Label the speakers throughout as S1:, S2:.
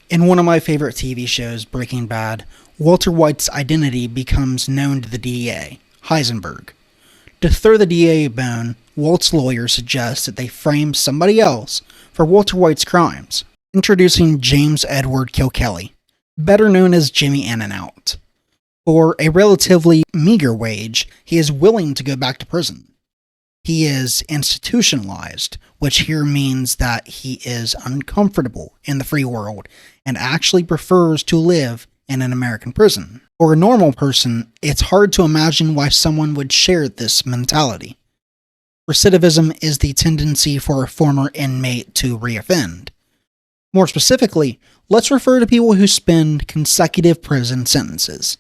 S1: In one of my favorite TV shows, Breaking Bad, Walter White's identity becomes known to the DEA, Heisenberg. To throw the DEA a bone, Walt's lawyer suggests that they frame somebody else for Walter White's crimes, introducing James Edward Kilkelly, better known as Jimmy In and Out. For a relatively meager wage, he is willing to go back to prison. He is institutionalized, which here means that he is uncomfortable in the free world and actually prefers to live in an American prison. For a normal person, it's hard to imagine why someone would share this mentality. Recidivism is the tendency for a former inmate to reoffend. More specifically, let's refer to people who spend consecutive prison sentences.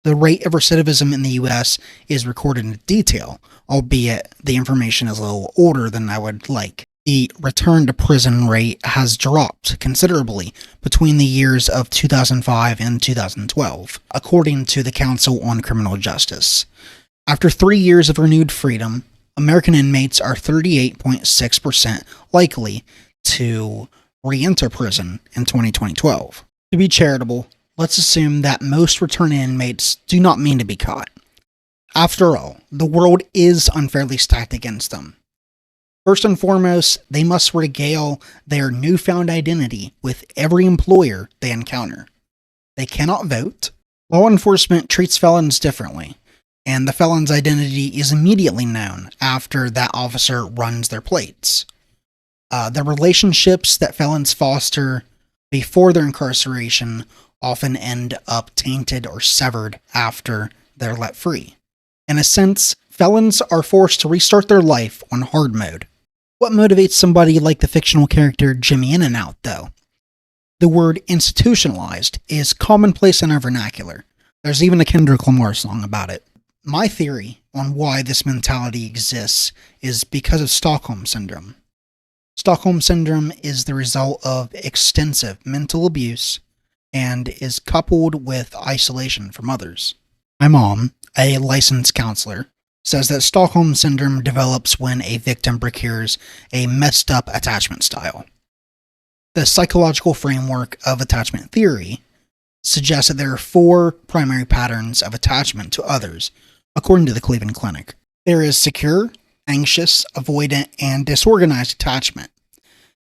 S1: The rate of recidivism in the US is recorded in detail, albeit the information is a little older than I would like. The return to prison rate has dropped considerably between the years of 2005 and 2012, according to the Council on Criminal Justice. After 3 years of renewed freedom, American inmates are 38.6% likely to re-enter prison in 2012. To be charitable, let's assume that most returning inmates do not mean to be caught. After all, the world is unfairly stacked against them. First and foremost, they must regale their newfound identity with every employer they encounter. They cannot vote. Law enforcement treats felons differently, and the felon's identity is immediately known after that officer runs their plates. The relationships that felons foster before their incarceration often end up tainted or severed after they're let free. In a sense, felons are forced to restart their life on hard mode. What motivates somebody like the fictional character Jimmy In and Out, though? The word institutionalized is commonplace in our vernacular. There's even a Kendrick Lamar song about it. My theory on why this mentality exists is because of Stockholm Syndrome. Stockholm Syndrome is the result of extensive mental abuse and is coupled with isolation from others. My mom, a licensed counselor, says that Stockholm Syndrome develops when a victim procures a messed up attachment style. The psychological framework of attachment theory suggests that there are 4 primary patterns of attachment to others, according to the Cleveland Clinic. There is secure, anxious, avoidant, and disorganized attachment.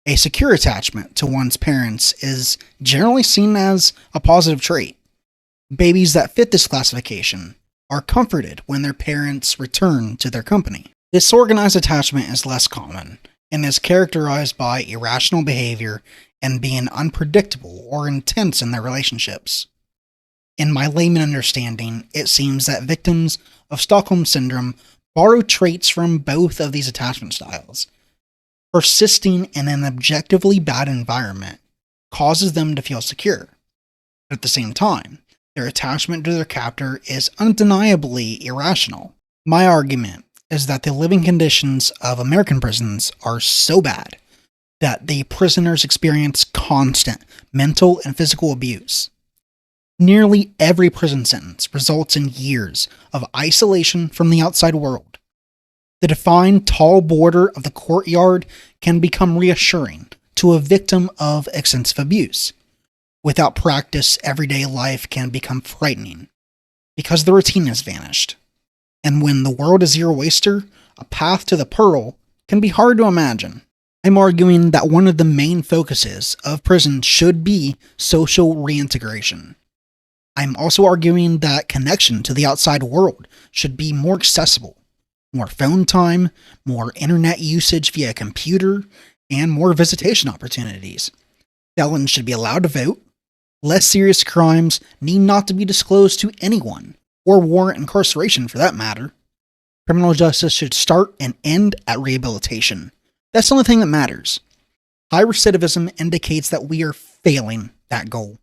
S1: A secure attachment to one's parents is generally seen as a positive trait. Babies that fit this classification are comforted when their parents return to their company. Disorganized attachment is less common and is characterized by irrational behavior and being unpredictable or intense in their relationships. In my layman understanding, it seems that victims of Stockholm Syndrome borrow traits from both of these attachment styles. Persisting in an objectively bad environment causes them to feel secure. But at the same time, their attachment to their captor is undeniably irrational. My argument is that the living conditions of American prisons are so bad that the prisoners experience constant mental and physical abuse. Nearly every prison sentence results in years of isolation from the outside world. The defined tall border of the courtyard can become reassuring to a victim of extensive abuse. Without practice, everyday life can become frightening because the routine has vanished. And when the world is your oyster, a path to the pearl can be hard to imagine. I'm arguing that one of the main focuses of prison should be social reintegration. I'm also arguing that connection to the outside world should be more accessible. More phone time, more internet usage via computer, and more visitation opportunities. Felons should be allowed to vote. Less serious crimes need not to be disclosed to anyone, or warrant incarceration for that matter. Criminal justice should start and end at rehabilitation. That's the only thing that matters. High recidivism indicates that we are failing that goal.